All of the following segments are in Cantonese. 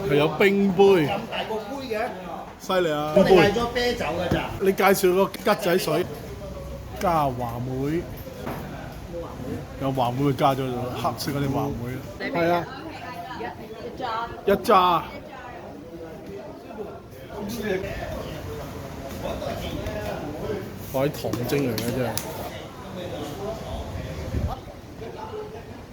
係有冰杯，咁大個杯嘅，犀利啊！我哋嗌咗啤酒㗎咋。你介紹個桔仔水加話梅，有話梅加咗黑色嗰啲話梅，係啊，一揸。我係糖精嚟嘅啫，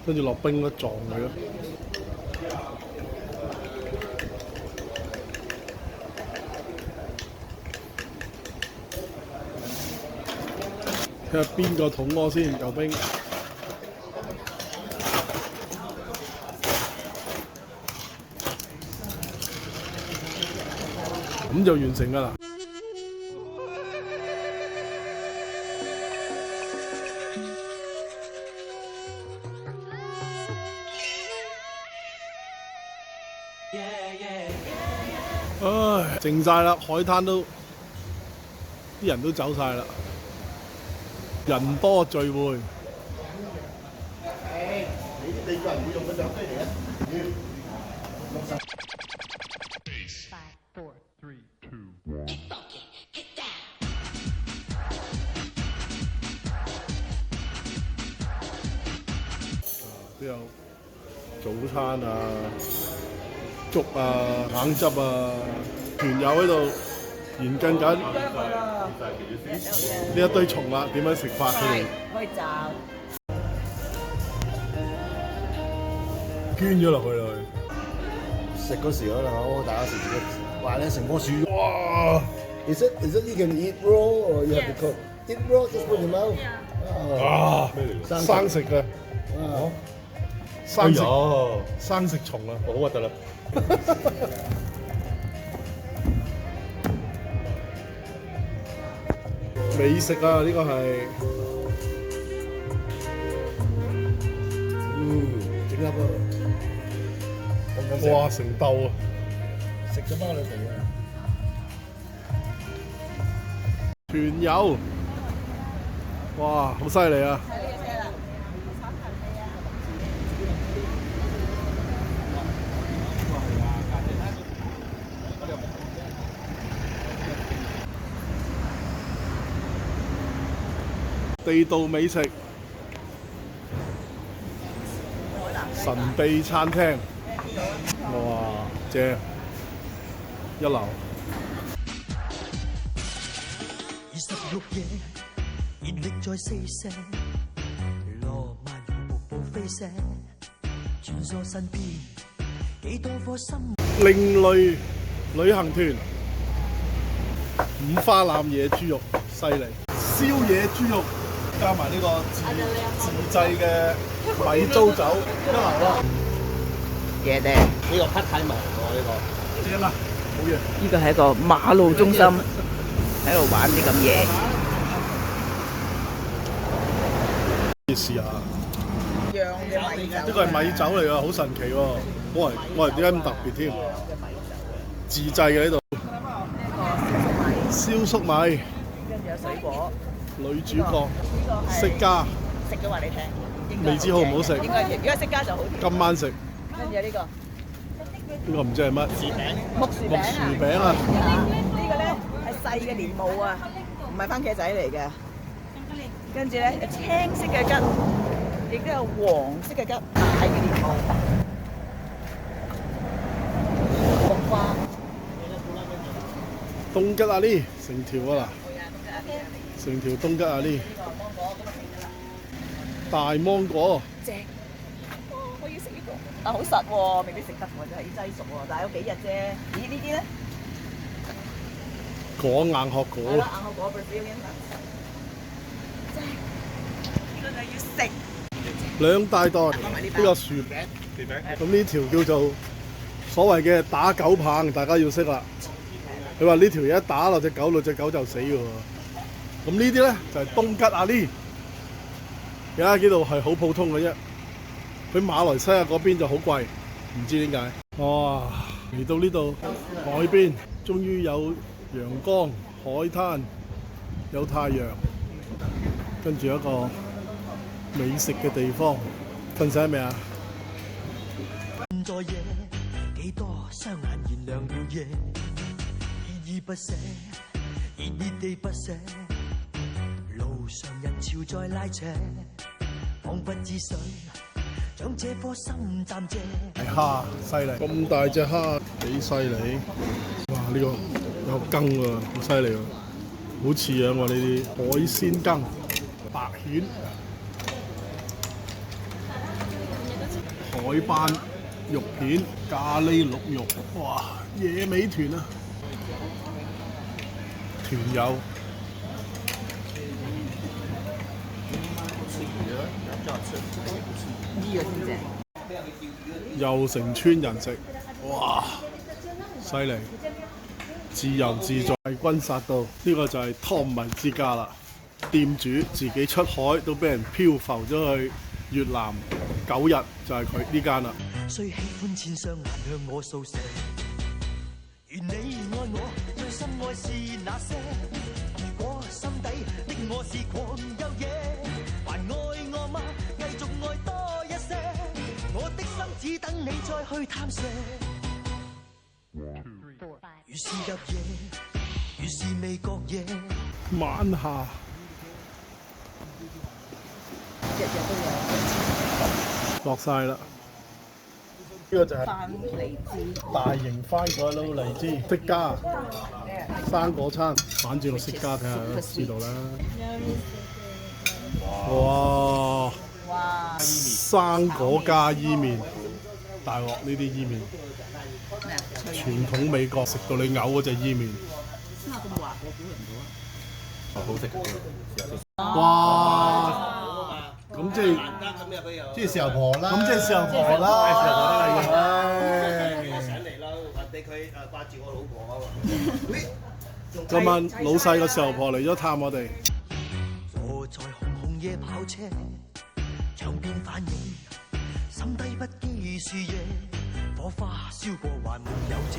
跟住落冰都撞佢咯。睇下邊個肚屙先，有冰。咁就完成㗎啦。唉，靜晒啦，海灘都啲人都走晒啦，人多聚會。你個人會用嗰張飛嚟啊5, 4, 3, 2, 1。都有早餐啊、粥啊、橙汁啊，團友喺度研究緊呢一堆蟲啦，點樣食法佢哋可以炸。捐咗落去啦。食嗰時可能大家食自己話咧成棵樹。哇！ Is it you can eat raw or you have to cook? Eat raw, just put in your mouth. 啊！生食嘅，生食生食蟲啊！好核突啦！美食啊！呢個係整粒啊！哇成兜啊！食咗翻兩地啊！團友，哇好犀利啊！地道美食，神秘餐廳，哇正，一流。26夜，熱力在四射，羅曼瀑布飛射，穿梭身邊，幾多顆心。另類旅行團，五花腩野豬肉，犀利！燒野豬肉加埋呢個自製嘅米糟酒，一流啊！嘢咧，呢個匹太迷喎，呢個正啊，好嘢！呢個係一個馬路中心，喺度玩啲咁嘢。試下，呢個係米酒嚟㗎，好神奇喎！我係點解咁特別添？自製嘅呢度，燒粟米，跟住有水果，女主角釋迦，食咗話你聽，未知好唔好食？應該如果釋迦就好啲。今晚食跟住有呢個呢個唔知係乜？木薯木薯餅啊！呢個咧係細嘅蓮霧啊，唔係番茄仔嚟嘅。跟住咧有青色嘅桔，亦都有黃色嘅桔，大嘅蓮霧。木瓜。東吉阿呢成條啊嗱，成條東吉阿呢，大芒果，正，哇！我要食呢個，好實喎，未必食得喎，就係要擠熟喎，但係有幾日啫。咦？呢啲咧？果硬殼係果啦，，硬殼果 Brazilian nuts，正，真係要食。兩大袋呢個薯餅，咁呢條叫做所謂嘅打狗棒，大家要識啦。佢話呢條嘢一打落隻狗度，隻狗就死㗎喎。咁呢啲咧就係東吉阿呢，而家呢度係好普通嘅啫。佢馬來西亞嗰邊就好貴，唔知點解。哇！嚟到呢度海邊，終於有陽光、海灘，有太陽，跟住一個美食嘅地方，瞓醒未啊？在夜，幾幾多雙眼燃亮了夜，依依不捨，熱熱地不捨。路上人潮在拉扯，彷彿只想將這顆心暫借。係蝦，犀利！咁大隻蝦幾犀利！哇！呢、個有羹喎，好犀利喎，好似樣喎呢啲海鮮羹、白蜆、海斑肉片、咖喱鹿肉，哇！野味團啊，團友。呢個先正。又成村人食，哇！犀利，自由自在，帝君殺到，呢、個就係湯米之家啦。店主自己出海都俾人漂浮咗去越南9日，就係佢呢間啦。雖喜歡千雙眼向我訴說，願你愛我，最深愛是那些。如果心底的我是狂有野，還愛我嗎？繼續愛多一些，我的心只等你再去探索。越是入夜，越是未覺夜。晚下日日都有。落晒啦，呢、個就係番荔枝。大型番鬼佬荔枝釋迦生果餐，反轉個釋迦睇下就知道啦。哇！哇！生果加伊麵，大鑊呢啲伊麵，咩啊？傳統美國食到你嘔嗰隻伊麵。點解咁滑？我估唔到啊！哇！咁即係即係豉油婆啦，咁即係豉油婆啦，唉！上嚟啦，或者佢掛住我老婆啊嘛。今晚老細個豉油婆嚟咗探我哋。坐在紅紅夜跑車，場邊反映，心底不羈樹野，火花燒過還沒有謝，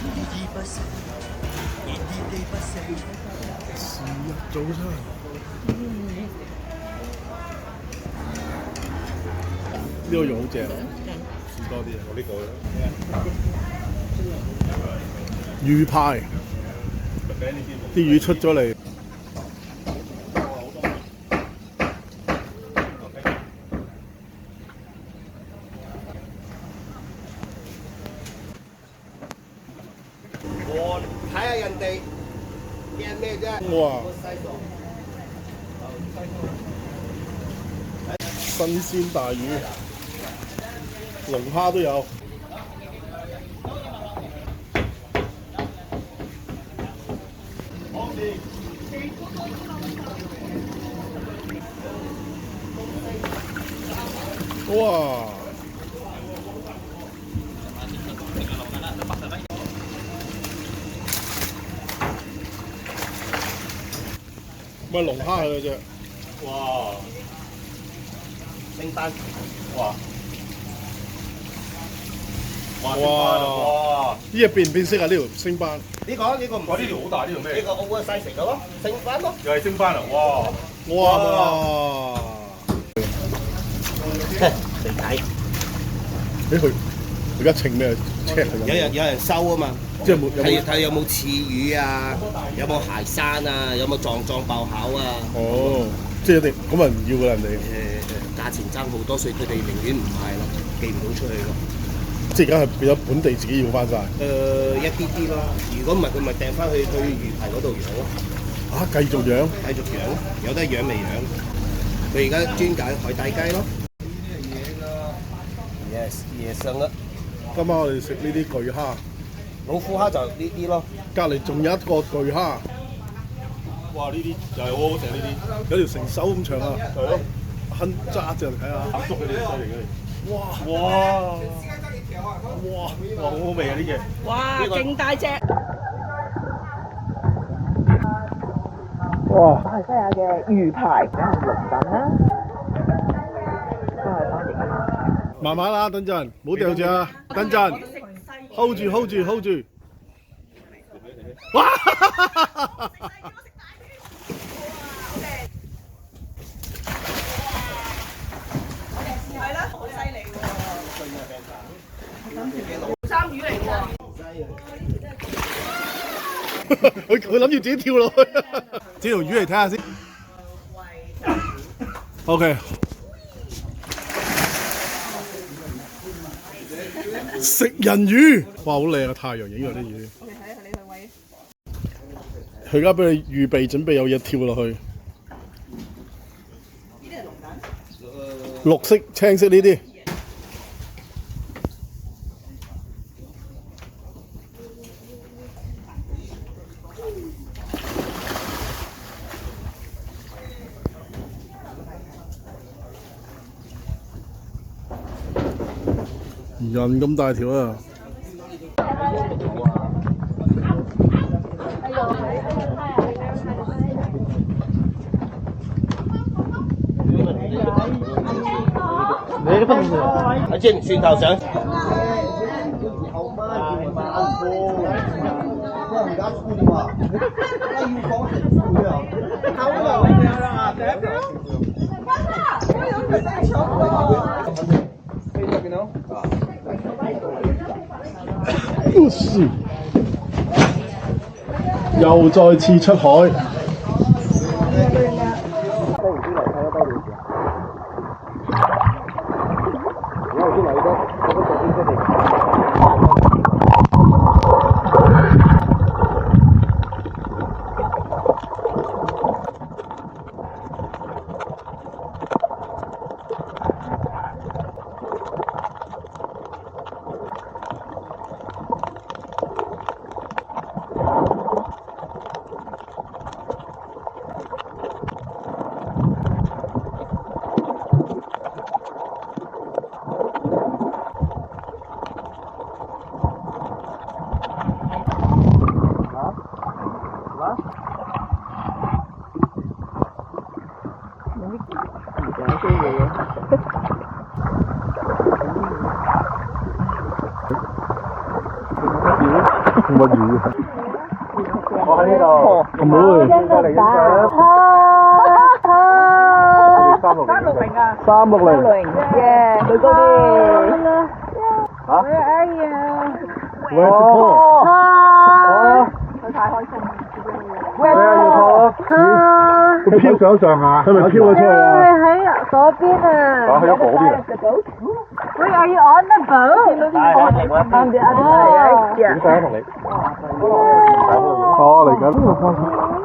依依不捨，熱熱地不捨。時日早餐。呢個肉好正，試多啲啊！我呢個魚派，啲魚出咗嚟。我睇下人哋驚咩啫？哇！新鮮大魚，龍蝦都有。哇！咪龍蝦嚟嘅啫。哇！星斑，哇！哇！呢隻變唔變色啊？呢條星斑。呢個唔係呢條好大，呢條咩？呢個 oversize 嘅咯，星斑咯。又係星斑啊！哇！哇！嚟睇，俾佢而家稱咩？check 有人收啊嘛，即係有冇？睇有冇刺魚啊，有冇鞋山啊，有冇撞爆口啊？哦，即係一定咁咪唔要㗎人哋。價錢爭好多，所以佢哋寧願唔賣咯，寄唔到出去咯。即係而家係變咗本地自己要翻晒。一啲咯，如果唔係佢咪掟翻去魚排嗰度養咯。啊，繼續養？繼續養，有得養未養？佢而家專揀海底雞咯。Yes， 野生啦。今晚我哋食呢啲巨蝦，老虎蝦就呢啲咯。隔離仲有一個巨蝦。哇！呢啲又係好好食呢啲，有條成手咁長啊！係咯，亨揸隻嚟睇下。捉佢哋犀利嘅。哇！哇！哇！哇！好好味啊！呢隻。哇！勁大隻。哇！馬來西亞嘅魚排，梗係龍躉啦，都係當地嘅嘛。慢慢啦，等陣，唔好掉住啊！等陣 ，hold 住。哇！係啦，好犀利喎！佢諗住自己跳落去，整條魚嚟睇下先。OK， 食人魚，哇，好靚啊！太陽影咗啲魚。佢而家俾你預備準備有嘢跳落去。綠色、青色呢啲。人咁大條啊！阿姐唔蒜頭相。又再次出海。乜魚？我喺呢度。唔會。360啊！360。耶！最高啲。嚇 ？Where are you? Where's the pool? 佢太開心。Where are you, Paul? 佢飄上上下，係咪飄咗出去啊？喺嗰邊啊！去咗嗰邊。Where are you on the boat? on the other side. 點解同你？哦，嚟緊呢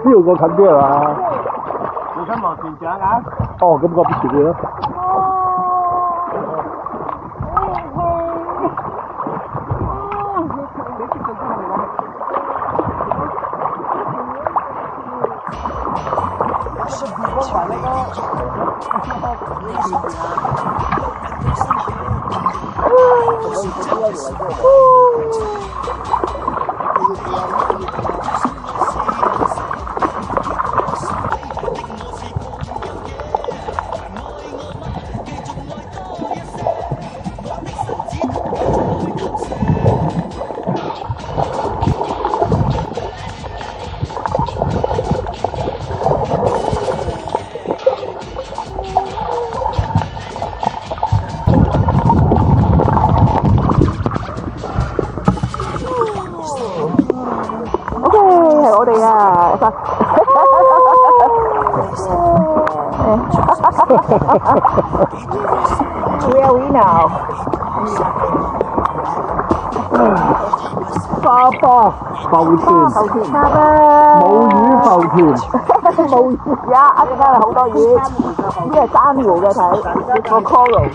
度過近啲係嘛？小心落船長啊！哦，咁個別嘅咯。我哋啊，Where are we now？ 沙巴浮田，沙巴冇魚浮田，冇魚啊！一陣間好多魚，呢係珊瑚嘅睇，個 coral。